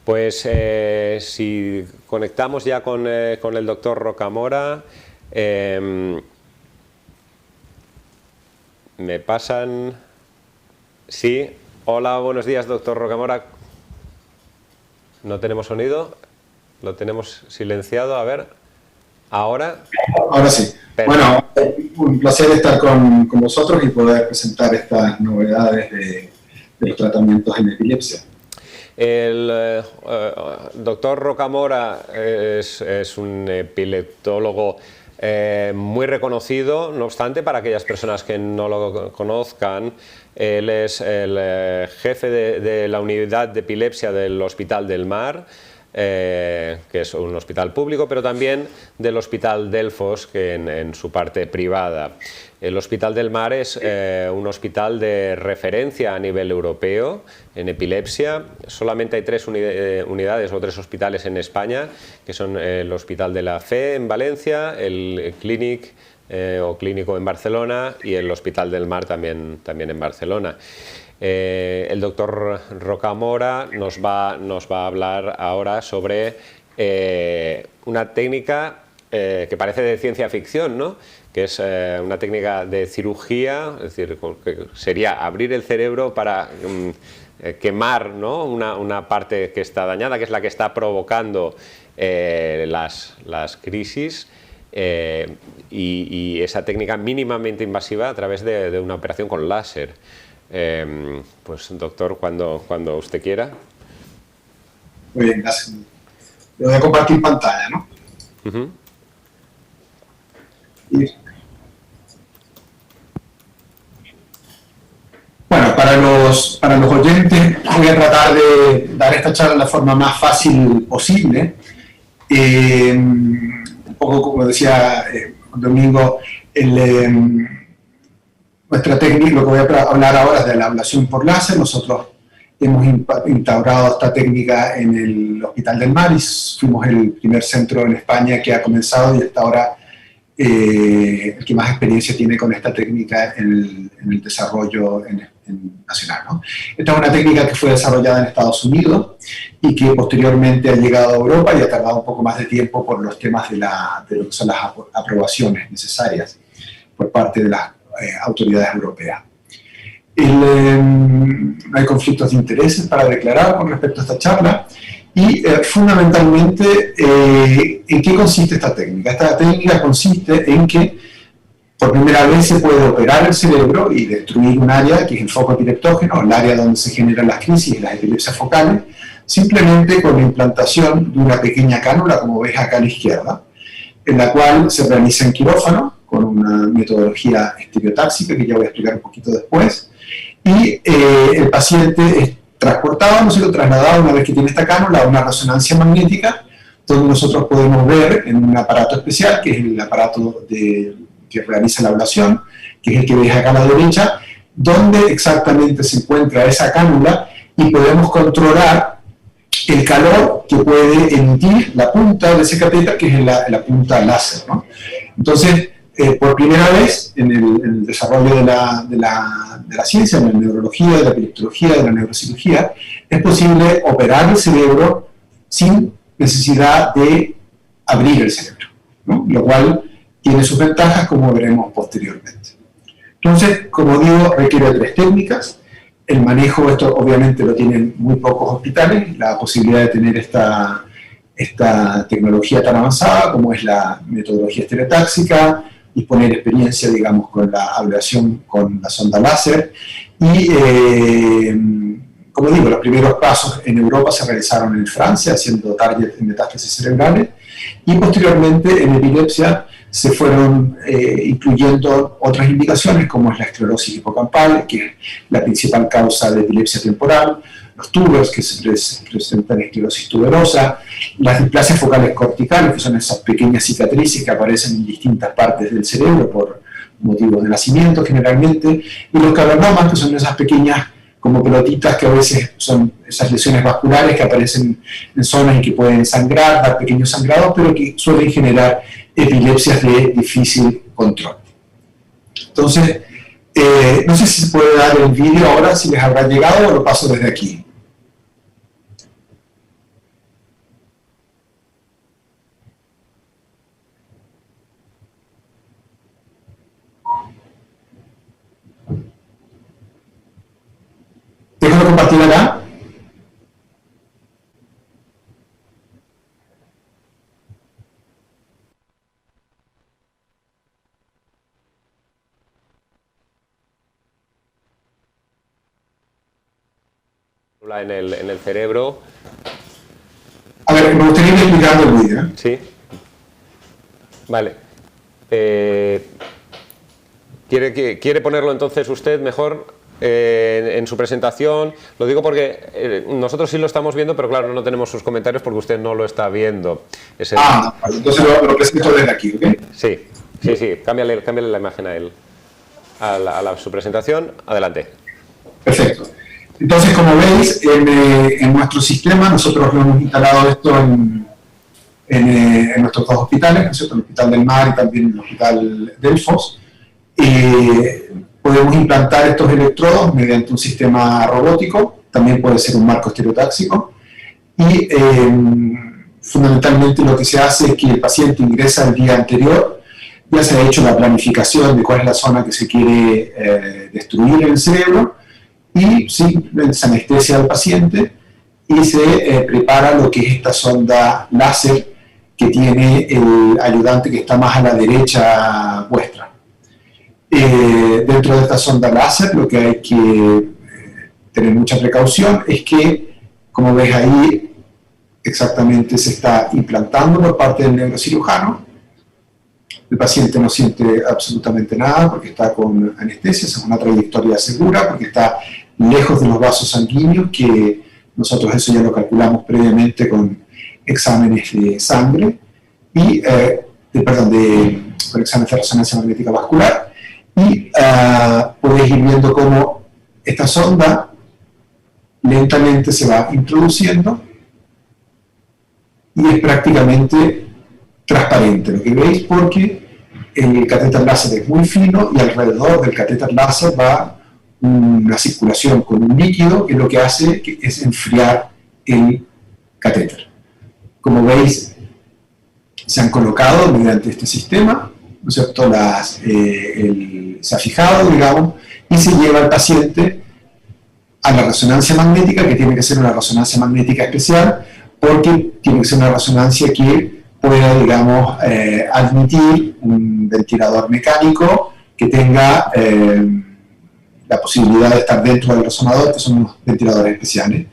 Pues si conectamos ya con el doctor Rocamora, me pasan... Sí, hola, buenos días, doctor Rocamora. ¿No tenemos sonido? Lo tenemos silenciado, a ver. ¿Ahora? Ahora sí. Bueno, un placer estar con vosotros y poder presentar estas novedades de los tratamientos en epilepsia. El doctor Rocamora es un epileptólogo muy reconocido. No obstante, para aquellas personas que no lo conozcan, él es el jefe de la unidad de epilepsia del Hospital del Mar, que es un hospital público, pero también del Hospital Delfos, que en su parte privada. El Hospital del Mar es un hospital de referencia a nivel europeo en epilepsia. Solamente hay 3 unidades o 3 hospitales en España, que son el Hospital de la Fe en Valencia, el Clínic o Clínico en Barcelona y el Hospital del Mar también en Barcelona. El doctor Rocamora nos va a hablar ahora sobre una técnica que parece de ciencia ficción, ¿no? Que es una técnica de cirugía, es decir, que sería abrir el cerebro para quemar, ¿no? una parte que está dañada, que es la que está provocando las crisis, y esa técnica mínimamente invasiva a través de una operación con láser. Pues doctor, cuando usted quiera. Muy bien, gracias. Le voy a compartir pantalla, ¿no? Bueno, para los oyentes voy a tratar de dar esta charla de la forma más fácil posible. Un poco como decía Domingo, nuestra técnica, lo que voy a hablar ahora es de la ablación por láser. Nosotros hemos instaurado esta técnica en el Hospital del Mar y fuimos el primer centro en España que ha comenzado y hasta ahora el que más experiencia tiene con esta técnica en el desarrollo nacional, ¿no? Esta es una técnica que fue desarrollada en Estados Unidos y que posteriormente ha llegado a Europa y ha tardado un poco más de tiempo por los temas de lo que son las aprobaciones necesarias por parte de las autoridades europeas. No hay conflictos de intereses para declarar con respecto a esta charla y fundamentalmente ¿en qué consiste esta técnica? Esta técnica consiste en que por primera vez se puede operar el cerebro y destruir un área que es el foco epileptógeno, el área donde se generan las crisis y las epilepsias focales, simplemente con la implantación de una pequeña cánula, como ves acá a la izquierda, en la cual se realiza en quirófano con una metodología estereotáxica que ya voy a explicar un poquito después, y el paciente es transportado, no sé, trasladado una vez que tiene esta cánula a una resonancia magnética, donde nosotros podemos ver en un aparato especial, que es el aparato que realiza la ablación, que es el que ves acá a la derecha, donde exactamente se encuentra esa cánula y podemos controlar el calor que puede emitir la punta de ese catéter, que es la punta láser, ¿no? Entonces, por primera vez en el desarrollo de la ciencia, de la neurología, de la epileptología, de la neurocirugía, es posible operar el cerebro sin necesidad de abrir el cerebro, ¿no? Lo cual tiene sus ventajas, como veremos posteriormente. Entonces, como digo, requiere 3 técnicas. El manejo, esto obviamente lo tienen muy pocos hospitales, la posibilidad de tener esta tecnología tan avanzada como es la metodología estereotáxica, disponer experiencia, digamos, con la ablación con la sonda láser y, como digo, los primeros pasos en Europa se realizaron en Francia, haciendo target en metástasis cerebrales, y posteriormente en epilepsia se fueron incluyendo otras indicaciones como es la esclerosis hipocampal, que es la principal causa de epilepsia temporal, los tubers, que se presentan esclerosis tuberosa, las displasias focales corticales, que son esas pequeñas cicatrices que aparecen en distintas partes del cerebro por motivos de nacimiento generalmente, y los cavernomas, que son esas pequeñas como pelotitas que a veces son esas lesiones vasculares que aparecen en zonas en que pueden sangrar, dar pequeños sangrados, pero que suelen generar epilepsias de difícil control. Entonces, no sé si se puede dar el vídeo ahora, si les habrá llegado, o lo paso desde aquí. ¿Puedo compartir acá? En el cerebro. A ver, me gustaría ir explicando el vídeo. Sí. Vale. ¿Quiere ponerlo entonces usted mejor en su presentación? Lo digo porque nosotros sí lo estamos viendo, pero claro, no tenemos sus comentarios porque usted no lo está viendo. Entonces lo presento desde aquí, ¿ok? Sí. Cámbiale la imagen a él. Su presentación. Adelante. Perfecto. Entonces, como veis, en nuestro sistema, nosotros lo hemos instalado esto en nuestros dos hospitales, ¿no es cierto? El Hospital del Mar y también el Hospital Delfos. Podemos implantar estos electrodos mediante un sistema robótico, también puede ser un marco estereotáxico, y fundamentalmente lo que se hace es que el paciente ingresa el día anterior, ya se ha hecho la planificación de cuál es la zona que se quiere destruir en el cerebro, y se anestesia al paciente y se prepara lo que es esta sonda láser que tiene el ayudante que está más a la derecha vuestra. Dentro de esta sonda láser lo que hay que tener mucha precaución es que, como ves ahí, exactamente se está implantando por parte del neurocirujano. El paciente no siente absolutamente nada porque está con anestesia, es una trayectoria segura porque está lejos de los vasos sanguíneos, que nosotros eso ya lo calculamos previamente con exámenes de sangre, y, con exámenes de resonancia magnética vascular, y podéis ir viendo cómo esta sonda lentamente se va introduciendo y es prácticamente transparente lo que veis porque el catéter láser es muy fino y alrededor del catéter láser va una circulación con un líquido que lo que hace es enfriar el catéter. Como veis, se han colocado mediante este sistema, ¿no es cierto? Se ha fijado, digamos, y se lleva al paciente a la resonancia magnética, que tiene que ser una resonancia magnética especial, porque tiene que ser una resonancia que pueda, digamos, admitir un ventilador mecánico que tenga la posibilidad de estar dentro del resonador, que son unos ventiladores especiales.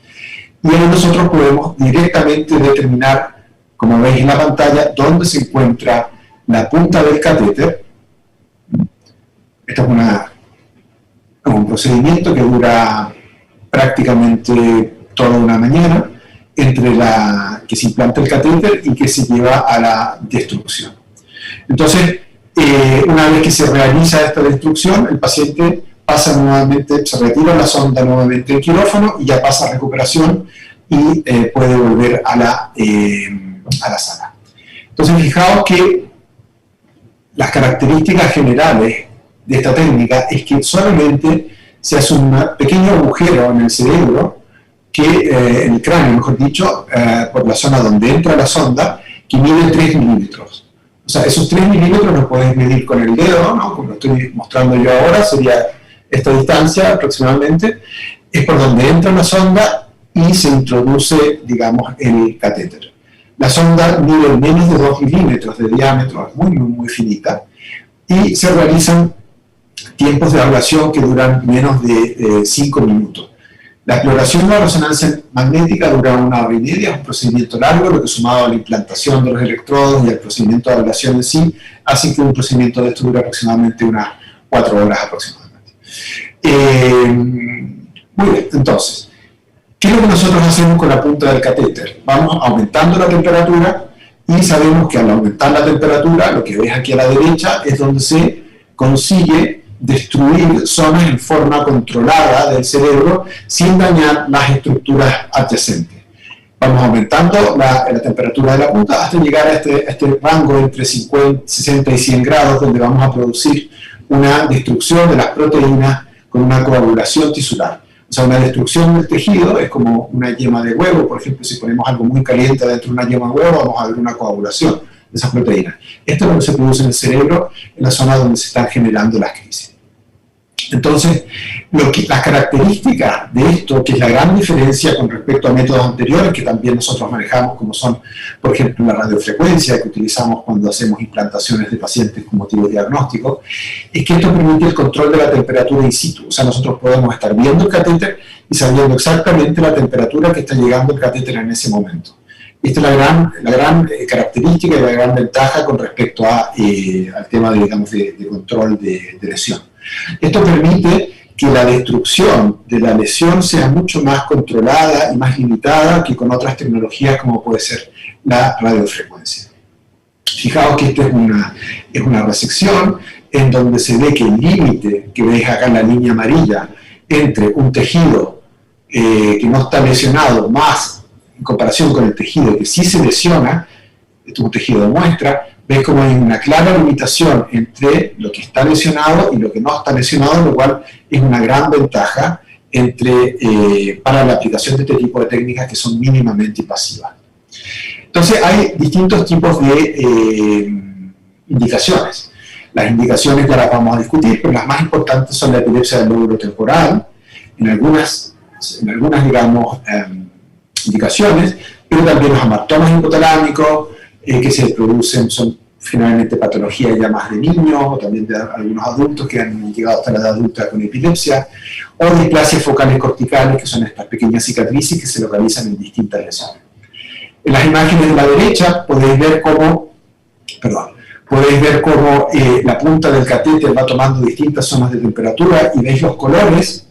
Y ahí nosotros podemos directamente determinar, como veis en la pantalla, dónde se encuentra la punta del catéter. Esto es un procedimiento que dura prácticamente toda una mañana, entre que se implanta el catéter y que se lleva a la destrucción. Entonces, una vez que se realiza esta destrucción, el paciente pasa nuevamente, se retira la sonda nuevamente del quirófano y ya pasa a recuperación y puede volver a la sala. Entonces, fijaos que las características generales de esta técnica es que solamente se hace un pequeño agujero en el cerebro, en el cráneo, mejor dicho, por la zona donde entra la sonda, que mide 3 milímetros. O sea, esos 3 milímetros los podéis medir con el dedo, ¿no? Como lo estoy mostrando yo ahora, sería esta distancia aproximadamente, es por donde entra la sonda y se introduce, digamos, el catéter. La sonda mide menos de 2 milímetros de diámetro, es muy finita, y se realizan tiempos de ablación que duran menos de 5 minutos. La exploración de la resonancia magnética dura 1 hora y media, es un procedimiento largo, lo que sumado a la implantación de los electrodos y al procedimiento de ablación en sí, hace que un procedimiento de esto dure aproximadamente unas 4 horas aproximadamente. Muy bien, entonces, ¿qué es lo que nosotros hacemos con la punta del catéter? Vamos aumentando la temperatura y sabemos que al aumentar la temperatura, lo que ves aquí a la derecha es donde se consigue destruir zonas en forma controlada del cerebro sin dañar las estructuras adyacentes. Vamos aumentando la temperatura de la punta hasta llegar a este rango entre 60 y 100 grados, donde vamos a producir una destrucción de las proteínas con una coagulación tisular. O sea, una destrucción del tejido es como una yema de huevo. Por ejemplo, si ponemos algo muy caliente dentro de una yema de huevo, vamos a ver una coagulación de esas proteínas. Esto es lo que se produce en el cerebro, en la zona donde se están generando las crisis. Entonces, las características de esto, que es la gran diferencia con respecto a métodos anteriores que también nosotros manejamos, como son, por ejemplo, la radiofrecuencia que utilizamos cuando hacemos implantaciones de pacientes con motivos diagnósticos, es que esto permite el control de la temperatura in situ. O sea, nosotros podemos estar viendo el catéter y sabiendo exactamente la temperatura que está llegando el catéter en ese momento. Esta es la gran característica y la gran ventaja con respecto al tema digamos, de control de lesión. Esto permite que la destrucción de la lesión sea mucho más controlada y más limitada que con otras tecnologías como puede ser la radiofrecuencia. Fijaos que esta es una resección en donde se ve que el límite, que veis acá en la línea amarilla, entre un tejido que no está lesionado más en comparación con el tejido que sí se lesiona, este es un tejido de muestra, ves como hay una clara limitación entre lo que está lesionado y lo que no está lesionado, lo cual es una gran ventaja para la aplicación de este tipo de técnicas que son mínimamente invasivas. Entonces hay distintos tipos de indicaciones. Las indicaciones ya las vamos a discutir, pero las más importantes son la epilepsia del lóbulo temporal, en algunas digamos, indicaciones, pero también los hamartomas hipotalámicos, que se producen, son finalmente patologías ya más de niños, o también de algunos adultos que han llegado hasta la edad adulta con epilepsia, o displasias focales corticales, que son estas pequeñas cicatrices que se localizan en distintas lesiones. En las imágenes de la derecha podéis ver cómo la punta del catéter va tomando distintas zonas de temperatura y veis los colores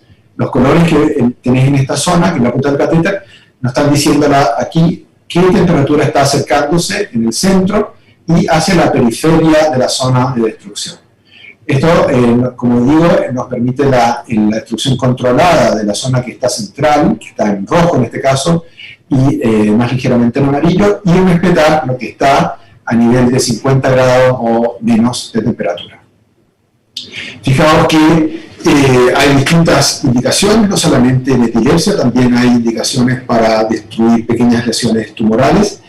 que tenéis en esta zona, que es la punta del catéter, nos están diciendo aquí qué temperatura está acercándose en el centro y hacia la periferia de la zona de destrucción. Esto, como digo, nos permite la destrucción controlada de la zona que está central, que está en rojo en este caso, y más ligeramente en amarillo, y respetar lo que está a nivel de 50 grados o menos de temperatura. Fijaos que hay distintas indicaciones, no solamente en epilepsia, también hay indicaciones para destruir pequeñas lesiones tumorales.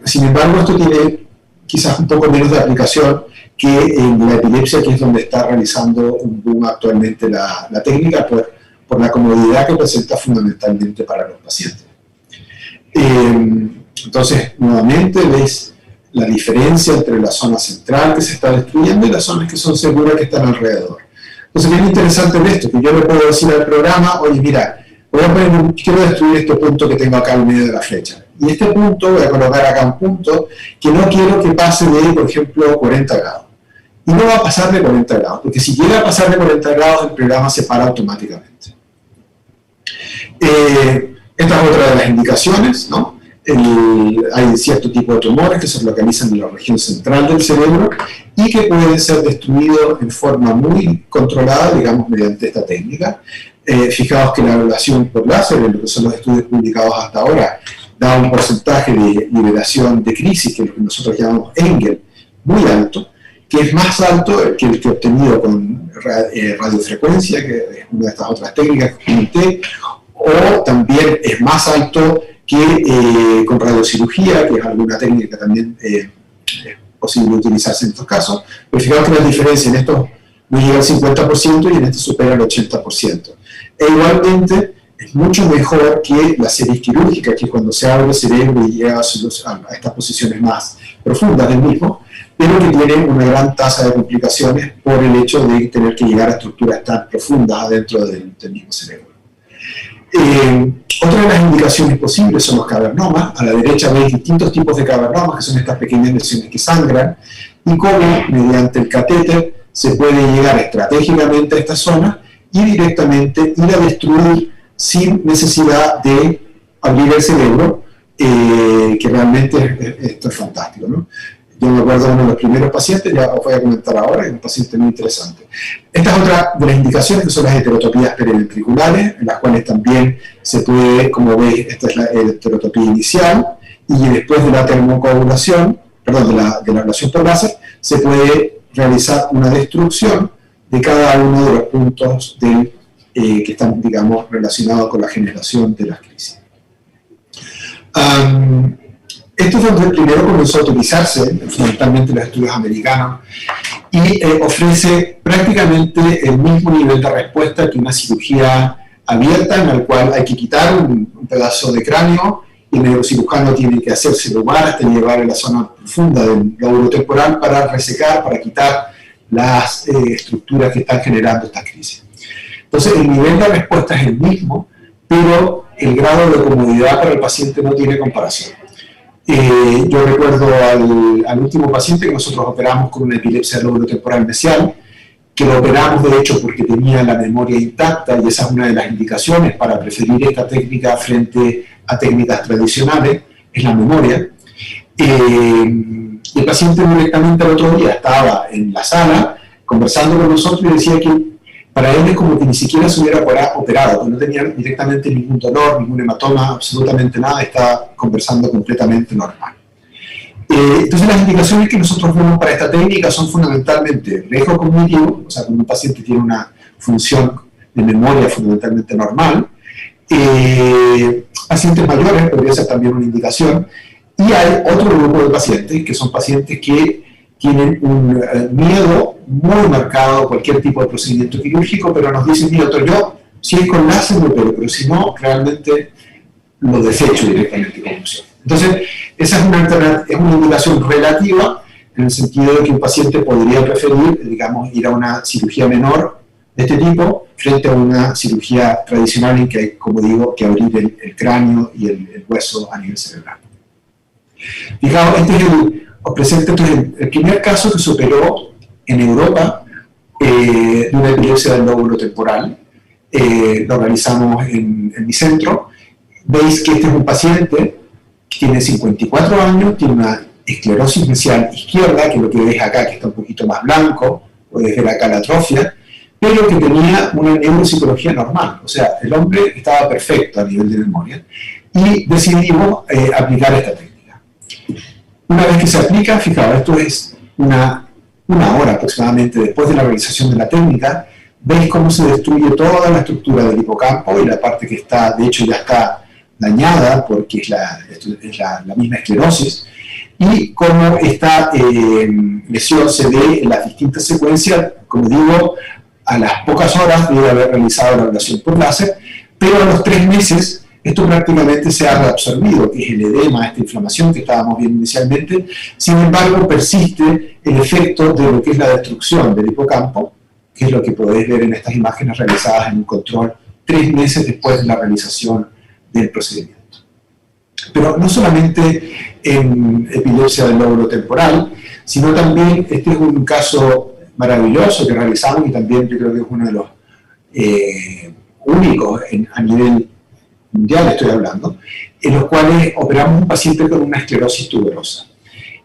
Sin embargo, esto tiene quizás un poco menos de aplicación que en la epilepsia, que es donde está realizando un boom actualmente la técnica, por la comodidad que presenta fundamentalmente para los pacientes. Entonces, nuevamente, veis la diferencia entre la zona central que se está destruyendo y las zonas que son seguras que están alrededor. Entonces, es interesante de esto, que yo le puedo decir al programa, oye, mira, quiero destruir este punto que tengo acá en medio de la flecha. Y este punto, voy a colocar acá un punto que no quiero que pase de, por ejemplo, 40 grados. Y no va a pasar de 40 grados, porque si llega a pasar de 40 grados, el programa se para automáticamente. Esta es otra de las indicaciones, ¿no? Hay cierto tipo de tumores que se localizan en la región central del cerebro y que pueden ser destruidos en forma muy controlada, digamos, mediante esta técnica. Fijaos que la evaluación por láser, en lo que son los estudios publicados hasta ahora, da un porcentaje de liberación de crisis, que es lo que nosotros llamamos Engel, muy alto, que es más alto que el que obtenido con radiofrecuencia, que es una de estas otras técnicas que comenté, o también es más alto que con radiocirugía, que es alguna técnica que también es posible utilizarse en estos casos. Pero fijaos que la diferencia en esto no llega al 50% y en este supera el 80%. E igualmente es mucho mejor que la serie quirúrgica, que cuando se abre el cerebro y llega a estas posiciones más profundas del mismo, pero que tiene una gran tasa de complicaciones por el hecho de tener que llegar a estructuras tan profundas adentro del mismo cerebro. Otra de las indicaciones posibles son los cavernomas. A la derecha veis distintos tipos de cavernomas, que son estas pequeñas lesiones que sangran, y cómo mediante el catéter se puede llegar estratégicamente a esta zona y directamente ir a destruir sin necesidad de abrir el cerebro, que realmente esto es fantástico, ¿no? Yo me acuerdo de uno de los primeros pacientes, ya os voy a comentar ahora, es un paciente muy interesante. Esta es otra de las indicaciones, que son las heterotopías periventriculares, en las cuales también se puede, como veis, esta es la heterotopía inicial, y después de la termocoagulación, perdón, de la ablación por láser, se puede realizar una destrucción de cada uno de los puntos que están, digamos, relacionados con la generación de las crisis. Esto fue donde primero comenzó a utilizarse, fundamentalmente en los estudios americanos, y ofrece prácticamente el mismo nivel de respuesta que una cirugía abierta, en la cual hay que quitar un pedazo de cráneo y el neurocirujano tiene que hacerse lugar hasta llevar a la zona profunda del lóbulo temporal para resecar, para quitar las estructuras que están generando esta crisis. Entonces, el nivel de respuesta es el mismo, pero el grado de comodidad para el paciente no tiene comparación. Yo recuerdo al último paciente que nosotros operamos con una epilepsia del lóbulo temporal mesial, que lo operamos de hecho porque tenía la memoria intacta, y esa es una de las indicaciones para preferir esta técnica frente a técnicas tradicionales, es la memoria. El paciente directamente al otro día estaba en la sala conversando con nosotros y decía que para él es como que ni siquiera se hubiera operado, que no tenía directamente ningún dolor, ningún hematoma, absolutamente nada, estaba conversando completamente normal. Entonces las indicaciones que nosotros vemos para esta técnica son fundamentalmente riesgo cognitivo, o sea, cuando un paciente tiene una función de memoria fundamentalmente normal, pacientes mayores podría ser también una indicación, y hay otro grupo de pacientes que son pacientes que tienen un miedo muy marcado a cualquier tipo de procedimiento quirúrgico, pero nos dicen, mira, doctor, yo si es con láser lo opero, pero si no, realmente lo desecho directamente con opción. Entonces, esa es una indicación relativa, en el sentido de que un paciente podría preferir, digamos, ir a una cirugía menor de este tipo, frente a una cirugía tradicional en que hay, como digo, que abrir el cráneo y el hueso a nivel cerebral. Fijaos, os presento el primer caso que se operó en Europa de una epilepsia del lóbulo temporal. Lo realizamos en mi centro. Veis que este es un paciente que tiene 54 años, tiene una esclerosis mesial izquierda, que es lo que veis acá, que está un poquito más blanco, podéis ver acá la atrofia, pero que tenía una neuropsicología normal, o sea, el hombre estaba perfecto a nivel de memoria, y decidimos aplicar esta técnica. Una vez que se aplica, fijaos, esto es una hora aproximadamente después de la realización de la técnica, veis cómo se destruye toda la estructura del hipocampo y la parte que está, de hecho ya está dañada porque es la misma esclerosis, y cómo esta lesión se ve en las distintas secuencias, como digo, a las pocas horas de haber realizado la ablación por láser, pero a los 3 meses esto prácticamente se ha reabsorbido, que es el edema, esta inflamación que estábamos viendo inicialmente. Sin embargo, persiste el efecto de lo que es la destrucción del hipocampo, que es lo que podéis ver en estas imágenes realizadas en un control 3 meses después de la realización del procedimiento. Pero no solamente en epilepsia del lóbulo temporal, sino también, este es un caso maravilloso que realizamos y también yo creo que es uno de los únicos a nivel mundial, estoy hablando, en los cuales operamos un paciente con una esclerosis tuberosa.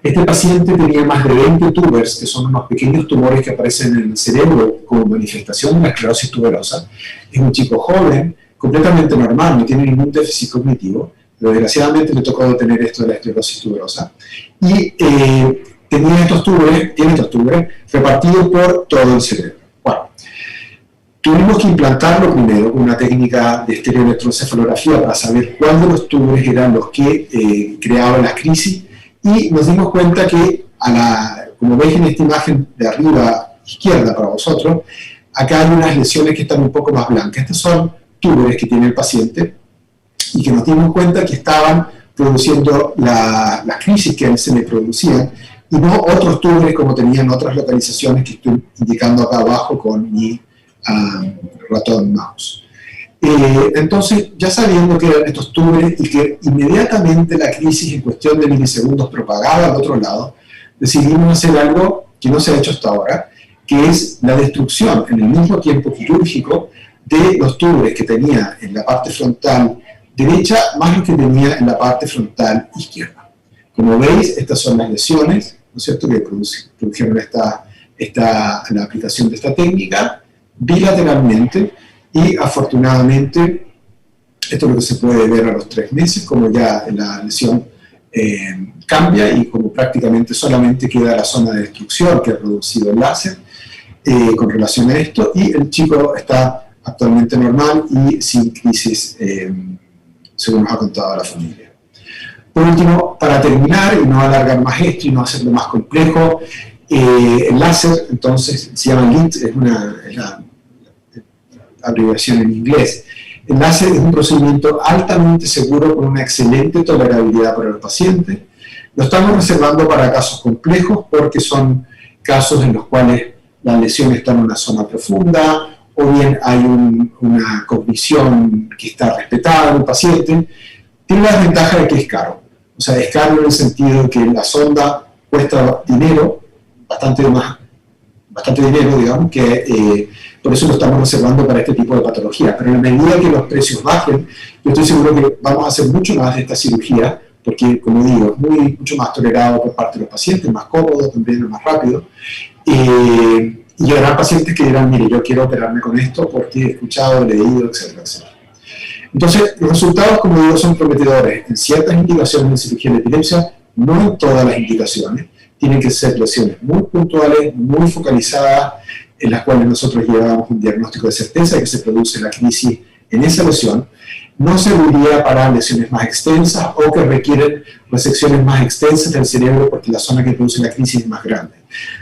Este paciente tenía más de 20 tubers, que son unos pequeños tumores que aparecen en el cerebro como manifestación de la esclerosis tuberosa. Es un chico joven, completamente normal, no tiene ningún déficit cognitivo, pero desgraciadamente le tocó tener esto de la esclerosis tuberosa. Y tiene estos tubers repartidos por todo el cerebro. Bueno, tuvimos que implantarlo primero con una técnica de estereoelectroencefalografía para saber cuál de los tubers eran los que creaban las crisis, y nos dimos cuenta que, como veis en esta imagen de arriba izquierda para vosotros, acá hay unas lesiones que están un poco más blancas. Estos son tubers que tiene el paciente y que nos dimos cuenta que estaban produciendo las crisis que a él se le producían, y no otros tubers como tenían otras localizaciones que estoy indicando acá abajo con mi ratón mouse. Entonces, ya sabiendo que eran estos tubers y que inmediatamente la crisis en cuestión de milisegundos propagaba al otro lado, decidimos hacer algo que no se ha hecho hasta ahora, que es la destrucción en el mismo tiempo quirúrgico de los tubers que tenía en la parte frontal derecha más lo que tenía en la parte frontal izquierda. Como veis, estas son las lesiones, ¿no es cierto?, que produjeron la aplicación de esta técnica bilateralmente, y afortunadamente esto es lo que se puede ver a los 3 meses, como ya la lesión cambia y como prácticamente solamente queda la zona de destrucción que ha producido el láser con relación a esto, y el chico está actualmente normal y sin crisis, según nos ha contado la familia. Por último, para terminar y no alargar más esto y no hacerlo más complejo, El láser, entonces, se llama LIT, es la abreviación en inglés. El láser es un procedimiento altamente seguro con una excelente tolerabilidad para el paciente. Lo estamos reservando para casos complejos porque son casos en los cuales la lesión está en una zona profunda o bien hay una cognición que está respetada en el paciente. Tiene la desventaja de que es caro. O sea, es caro en el sentido de que la sonda cuesta dinero, bastante dinero, digamos, que por eso lo estamos reservando para este tipo de patología. Pero en la medida que los precios bajen, yo estoy seguro que vamos a hacer mucho más de esta cirugía, porque, como digo, es mucho más tolerado por parte de los pacientes, más cómodo, también más rápido. Y habrá pacientes que dirán, mire, yo quiero operarme con esto porque he escuchado, he leído, etcétera, etcétera. Entonces, los resultados, como digo, son prometedores en ciertas indicaciones de cirugía de epilepsia, no en todas las indicaciones. Tienen que ser lesiones muy puntuales, muy focalizadas, en las cuales nosotros llevamos un diagnóstico de certeza de que se produce la crisis en esa lesión. No serviría para lesiones más extensas o que requieren resecciones más extensas del cerebro porque la zona que produce la crisis es más grande.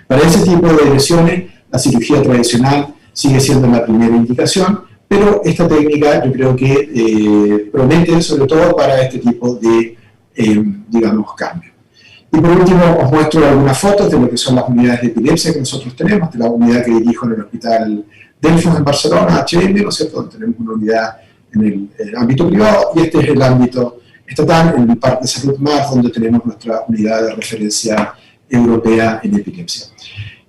Para ese tipo de lesiones, la cirugía tradicional sigue siendo la primera indicación, pero esta técnica yo creo que promete sobre todo para este tipo de, digamos, cambios. Y por último, os muestro algunas fotos de lo que son las unidades de epilepsia que nosotros tenemos, de la unidad que dirijo en el Hospital Delfos en Barcelona, HM, ¿no es cierto?, donde tenemos una unidad en el ámbito privado, y este es el ámbito estatal, en el Parque de Salud Mar, donde tenemos nuestra unidad de referencia europea en epilepsia.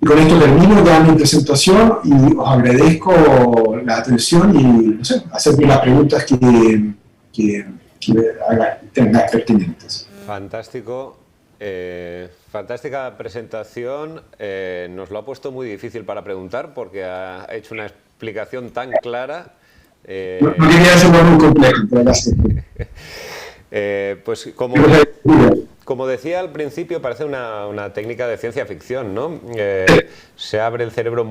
Y con esto termino ya mi presentación y os agradezco la atención y, no sé, hacerme las preguntas que tengan pertinentes. Fantástico. Fantástica presentación. Nos lo ha puesto muy difícil para preguntar porque ha hecho una explicación tan clara. No quería hacerlo muy complejo, pero pues como decía al principio, parece una técnica de ciencia ficción, ¿no? Se abre el cerebro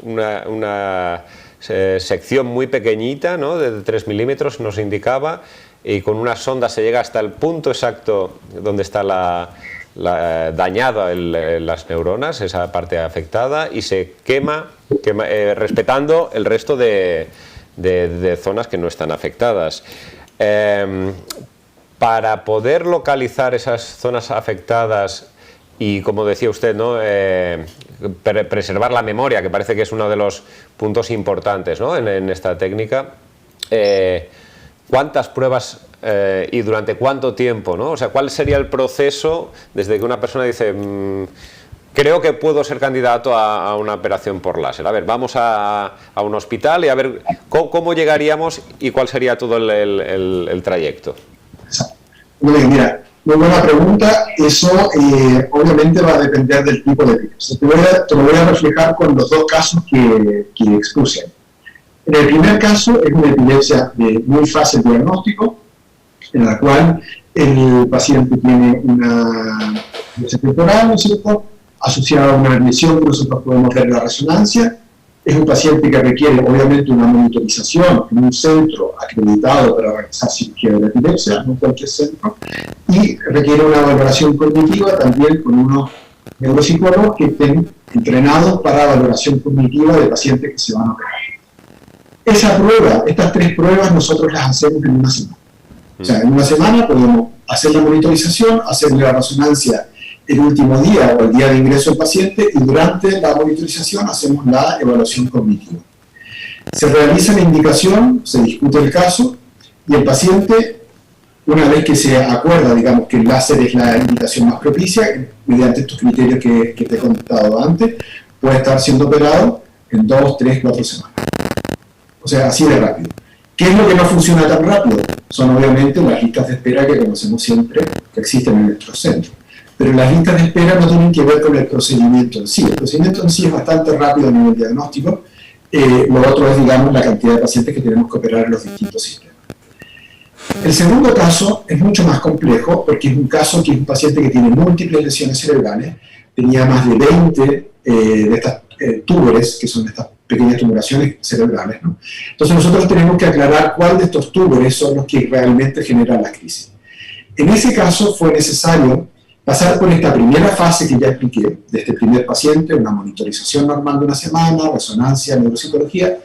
una sección muy pequeñita, ¿no? De 3 milímetros nos indicaba, y con una sonda se llega hasta el punto exacto donde está dañada las neuronas, esa parte afectada, y se quema respetando el resto de zonas que no están afectadas. Para poder localizar esas zonas afectadas y, como decía usted, ¿no? Preservar la memoria, que parece que es uno de los puntos importantes, ¿no? en esta técnica, ¿cuántas pruebas y durante cuánto tiempo, ¿no? O sea, ¿cuál sería el proceso desde que una persona dice creo que puedo ser candidato a una operación por láser? A ver, vamos a un hospital y a ver cómo llegaríamos y cuál sería todo el trayecto. Muy bien, mira, muy buena pregunta. Eso obviamente va a depender del tipo de epilepsia. Te lo voy a reflejar con los dos casos que expuse. En el primer caso es una epilepsia de muy fácil diagnóstico, en la cual el paciente tiene una epilepsia temporal, ¿no es cierto?, asociada a una lesión que nosotros podemos ver en la resonancia. Es un paciente que requiere obviamente una monitorización en un centro acreditado para realizar cirugía de la epilepsia, no cualquier centro, y requiere una valoración cognitiva también con unos neuropsicólogos que estén entrenados para valoración cognitiva de pacientes que se van a operar. Esa prueba, estas 3 pruebas nosotros las hacemos en una semana. O sea, en una semana podemos hacer la monitorización, hacerle la resonancia el último día o el día de ingreso del paciente, y durante la monitorización hacemos la evaluación cognitiva. Se realiza la indicación, se discute el caso, y el paciente, una vez que se acuerda, digamos, que el láser es la indicación más propicia, mediante estos criterios que te he contado antes, puede estar siendo operado en 2, 3, 4 semanas. O sea, así de rápido. ¿Qué es lo que no funciona tan rápido? Son obviamente las listas de espera que conocemos siempre, que existen en nuestros centros. Pero las listas de espera no tienen que ver con el procedimiento en sí. El procedimiento en sí es bastante rápido a nivel diagnóstico. Lo otro es, digamos, la cantidad de pacientes que tenemos que operar en los distintos sistemas. El segundo caso es mucho más complejo, porque es un caso que es un paciente que tiene múltiples lesiones cerebrales, tenía más de 20 de estas túbores, que son estas pequeñas tumoraciones cerebrales, ¿no? Entonces nosotros tenemos que aclarar cuál de estos túbores son los que realmente generan la crisis. En ese caso fue necesario pasar por esta primera fase que ya expliqué, de este primer paciente, una monitorización normal de una semana, resonancia, neuropsicología,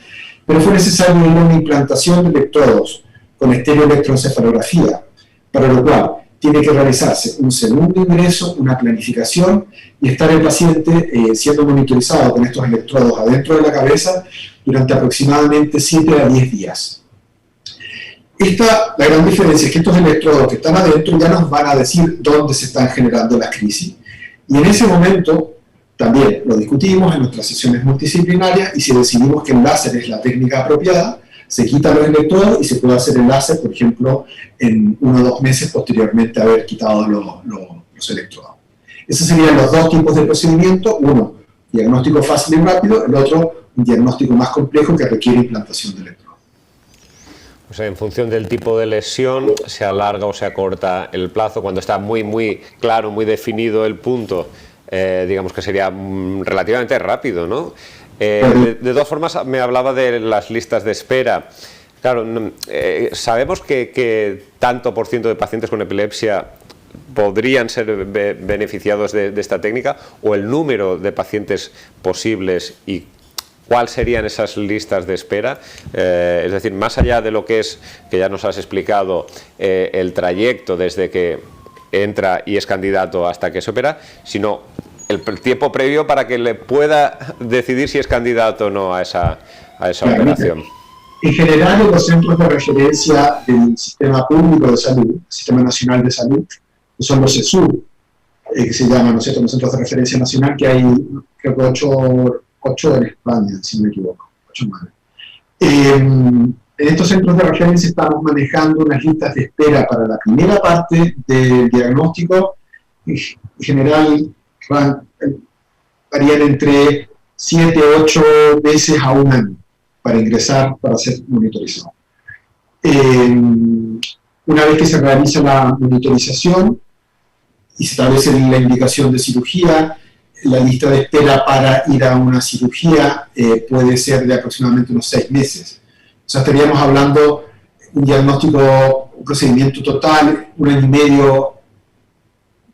pero fue necesario una implantación de electrodos con estereoelectroencefalografía, para lo cual tiene que realizarse un segundo ingreso, una planificación y estar el paciente siendo monitorizado con estos electrodos adentro de la cabeza durante aproximadamente 7 a 10 días. La gran diferencia es que estos electrodos que están adentro ya nos van a decir dónde se están generando las crisis. Y en ese momento también lo discutimos en nuestras sesiones multidisciplinarias y si decidimos que el láser es la técnica apropiada, se quitan los electrodos y se puede hacer el láser, por ejemplo, en 1 o 2 meses posteriormente a haber quitado los electrodos. Esos serían los dos tipos de procedimiento: uno, diagnóstico fácil y rápido; el otro, un diagnóstico más complejo que requiere implantación de electrodos. O sea, en función del tipo de lesión, se alarga o se acorta el plazo. Cuando está muy claro, muy definido el punto, digamos que sería relativamente rápido, ¿no? De todas formas, me hablaba de las listas de espera. Claro, sabemos que tanto por ciento de pacientes con epilepsia podrían ser beneficiados de esta técnica, o el número de pacientes posibles y cuáles serían esas listas de espera, es decir, más allá de lo que es, que ya nos has explicado, el trayecto desde que entra y es candidato hasta que se opera, sino el tiempo previo para que le pueda decidir si es candidato o no a esa operación. En general, en los centros de referencia del Sistema Público de Salud, el Sistema Nacional de Salud, que son los CESUR, que se llaman, ¿no es cierto?, los centros de referencia nacional, que hay, creo que 8 en España, si no me equivoco, 8 más. En estos centros de referencia estamos manejando unas listas de espera para la primera parte del diagnóstico. En general, varían entre 7, 8 meses a 1 año para ingresar, para ser monitorizado. Una vez que se realiza la monitorización y se establece la indicación de cirugía, la lista de espera para ir a una cirugía puede ser de aproximadamente unos 6 meses. O sea, estaríamos hablando de un diagnóstico, un procedimiento total, 1 año y medio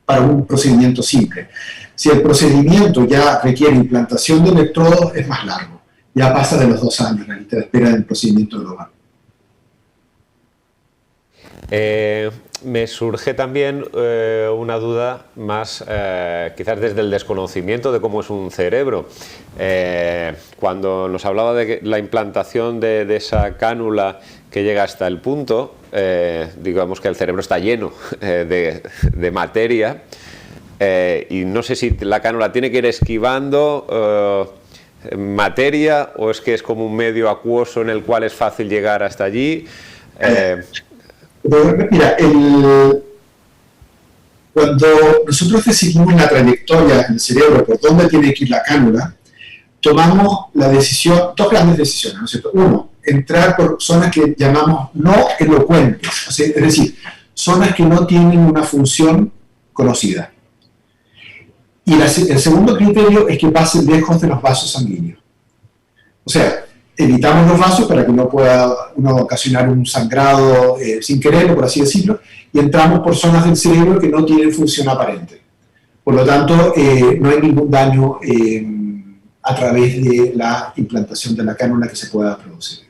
para un procedimiento simple. Si el procedimiento ya requiere implantación de electrodos, es más largo. Ya pasa de los 2 años la lista de espera del procedimiento global. Me surge también una duda más, quizás desde el desconocimiento de cómo es un cerebro. Cuando nos hablaba de la implantación de esa cánula que llega hasta el punto, digamos que el cerebro está lleno de materia, y no sé si la cánula tiene que ir esquivando materia, o es que es como un medio acuoso en el cual es fácil llegar hasta allí. Mira, cuando nosotros decidimos la trayectoria en el cerebro por dónde tiene que ir la cánula, tomamos la decisión, 2 grandes decisiones, ¿no es cierto? Uno, entrar por zonas que llamamos no elocuentes, o sea, es decir, zonas que no tienen una función conocida. Y el segundo criterio es que pasen lejos de los vasos sanguíneos. O sea, evitamos los vasos para que no pueda uno ocasionar un sangrado sin quererlo, por así decirlo, y entramos por zonas del cerebro que no tienen función aparente. Por lo tanto, no hay ningún daño a través de la implantación de la cánula que se pueda producir.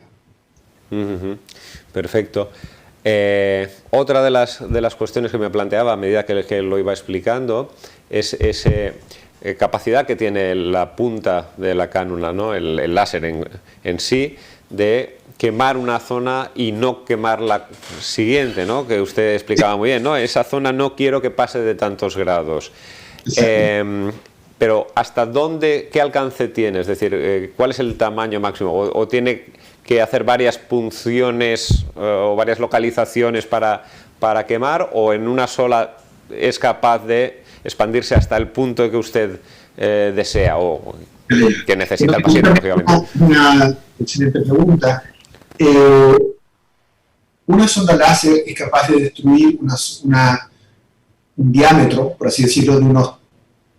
Perfecto. Otra de las cuestiones que me planteaba a medida que lo iba explicando es esa capacidad que tiene la punta de la cánula, ¿no? el láser en sí, de quemar una zona y no quemar la siguiente, ¿no? Que usted explicaba muy bien, ¿no? Esa zona no quiero que pase de tantos grados. Pero ¿hasta dónde, qué alcance tiene? Es decir, ¿cuál es el tamaño máximo? ¿O tiene que hacer varias punciones o varias localizaciones para quemar, o en una sola es capaz de expandirse hasta el punto que usted desea o que necesita el paciente, lógicamente? Una excelente pregunta. Una sonda láser es capaz de destruir un diámetro, por así decirlo, de unos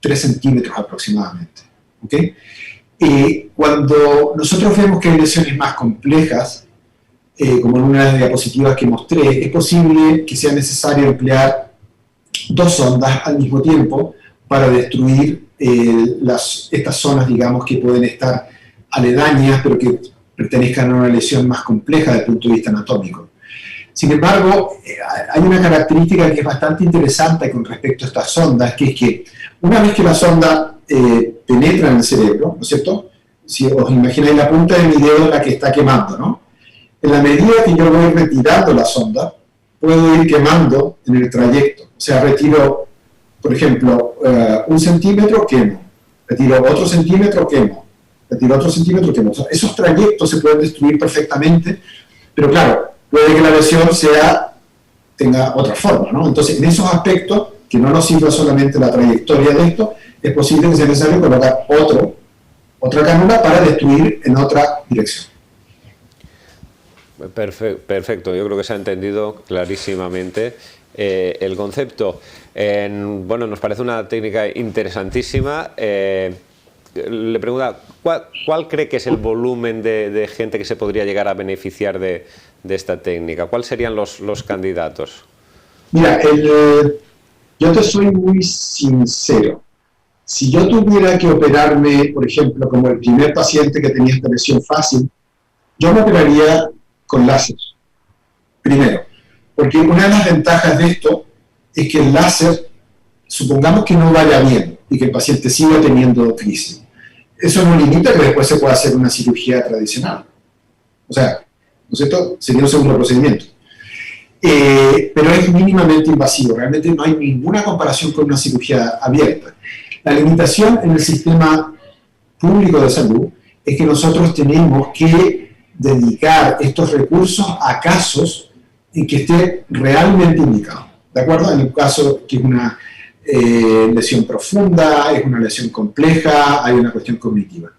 3 centímetros aproximadamente. ¿Okay? Cuando nosotros vemos que hay lesiones más complejas, como en una de las diapositivas que mostré, es posible que sea necesario emplear dos sondas al mismo tiempo para destruir estas zonas, digamos, que pueden estar aledañas, pero que pertenezcan a una lesión más compleja desde el punto de vista anatómico. Sin embargo, hay una característica que es bastante interesante con respecto a estas sondas, que es que una vez que la sonda penetra en el cerebro, ¿no es cierto? Si os imagináis la punta de mi dedo la que está quemando, ¿no? En la medida que yo voy retirando la sonda, puedo ir quemando en el trayecto. O sea, retiro, por ejemplo, 1 centímetro, quemo. Retiro otro centímetro, quemo. Retiro otro centímetro, quemo. O sea, esos trayectos se pueden destruir perfectamente, pero claro, puede que la lesión tenga otra forma, ¿no? Entonces, en esos aspectos, que no nos sirva solamente la trayectoria de esto, es posible que sea necesario colocar otra cánula para destruir en otra dirección. Perfecto, yo creo que se ha entendido clarísimamente el concepto. Bueno, nos parece una técnica interesantísima. Le pregunta, ¿cuál cree que es el volumen de gente que se podría llegar a beneficiar de esta técnica? ¿Cuáles serían los candidatos? Mira, yo te soy muy sincero. Si yo tuviera que operarme, por ejemplo, como el primer paciente que tenía esta lesión fácil, yo me operaría con láser. Primero, porque una de las ventajas de esto es que el láser, supongamos que no vaya bien y que el paciente siga teniendo crisis. Eso no limita que después se pueda hacer una cirugía tradicional. O sea, ¿no es cierto? Sería un segundo procedimiento. Pero es mínimamente invasivo. Realmente no hay ninguna comparación con una cirugía abierta. La limitación en el sistema público de salud es que nosotros tenemos que dedicar estos recursos a casos en que esté realmente indicado. ¿De acuerdo? En el caso que es una lesión profunda, es una lesión compleja, hay una cuestión cognitiva.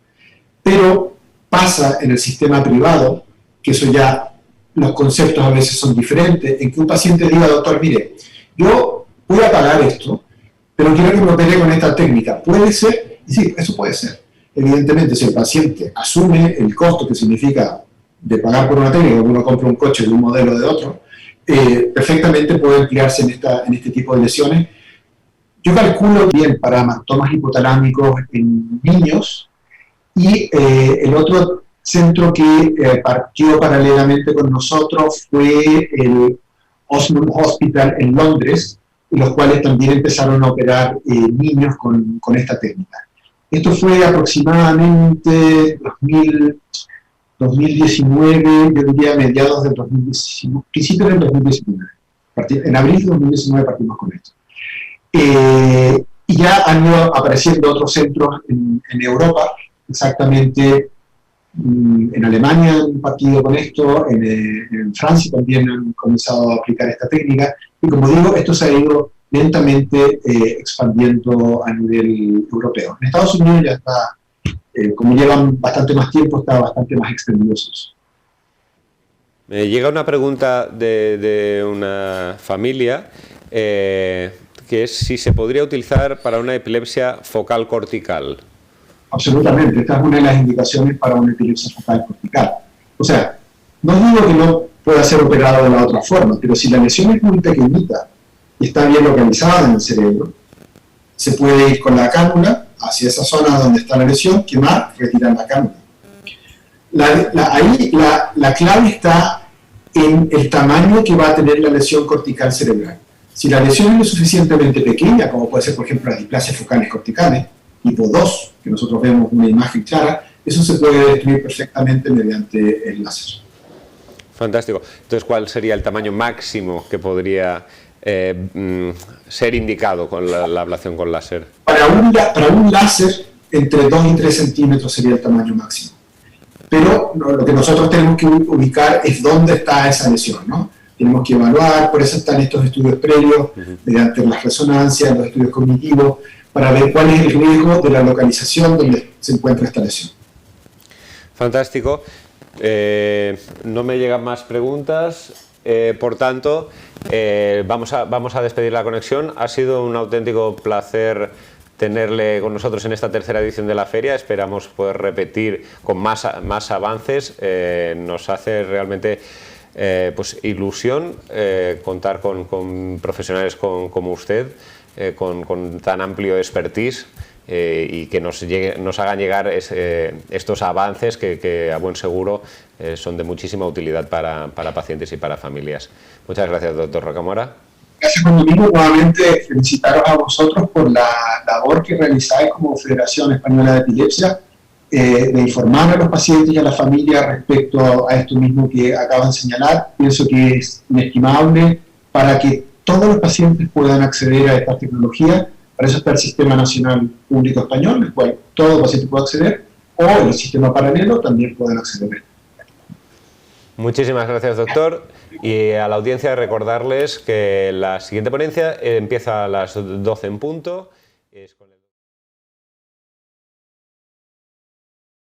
Pero pasa en el sistema privado, que eso ya, los conceptos a veces son diferentes, en que un paciente diga, doctor, mire, yo voy a pagar esto, pero quiero que me opere con esta técnica. ¿Puede ser? Y sí, eso puede ser. Evidentemente, si el paciente asume el costo que significa de pagar por una técnica, uno compra un coche de un modelo o de otro, perfectamente puede emplearse en este tipo de lesiones. Yo calculo bien para matomas hipotalámicos en niños, y el otro centro que partió paralelamente con nosotros fue el Osmond Hospital en Londres, en los cuales también empezaron a operar niños con esta técnica. Esto fue aproximadamente 2019, yo diría mediados del 2019, principios del 2019. En abril de 2019 partimos con esto. Y ya han ido apareciendo otros centros en Europa, exactamente en Alemania han partido con esto, en Francia también han comenzado a aplicar esta técnica, y como digo, esto se ha ido lentamente expandiendo a nivel europeo. En Estados Unidos ya está, como llevan bastante más tiempo, está bastante más extendido eso. Me llega una pregunta de una familia que es si se podría utilizar para una epilepsia focal cortical. Absolutamente, esta es una de las indicaciones para una epilepsia focal cortical. O sea, no digo que no pueda ser operado de la otra forma, pero si la lesión es muy pequeñita y está bien localizada en el cerebro, se puede ir con la cánula hacia esa zona donde está la lesión, quemar, retirar la cánula. Ahí la clave está en el tamaño que va a tener la lesión cortical cerebral. Si la lesión es lo suficientemente pequeña, como puede ser, por ejemplo, las displasias focales corticales, tipo 2, que nosotros vemos una imagen clara, eso se puede destruir perfectamente mediante el láser. Fantástico. Entonces, ¿cuál sería el tamaño máximo que podría ser indicado con la ablación con láser? Para un láser, entre 2 y 3 centímetros sería el tamaño máximo. Pero lo que nosotros tenemos que ubicar es dónde está esa lesión, ¿no? Tenemos que evaluar, por eso están estos estudios previos, mediante las resonancias, los estudios cognitivos, para ver cuál es el riesgo de la localización donde se encuentra esta lesión. Fantástico. No me llegan más preguntas, por tanto, vamos a despedir la conexión. Ha sido un auténtico placer tenerle con nosotros en esta tercera edición de la feria. Esperamos poder repetir con más avances. Nos hace realmente pues ilusión contar con profesionales como usted, con tan amplio expertise, y que nos hagan llegar estos avances que a buen seguro son de muchísima utilidad para pacientes y para familias. Muchas gracias, doctor Rocamora. Gracias, Juan Domingo. Nuevamente felicitaros a vosotros por la labor que realizáis como Federación Española de Epilepsia, de informar a los pacientes y a la familia respecto a esto mismo que acaban de señalar. Pienso que es inestimable para que todos los pacientes puedan acceder a esta tecnología. Para eso está el Sistema Nacional Público Español, el cual todo paciente puede acceder, o el sistema paralelo también pueden acceder. Muchísimas gracias, doctor. Y a la audiencia recordarles que la siguiente ponencia empieza a las 12 en punto.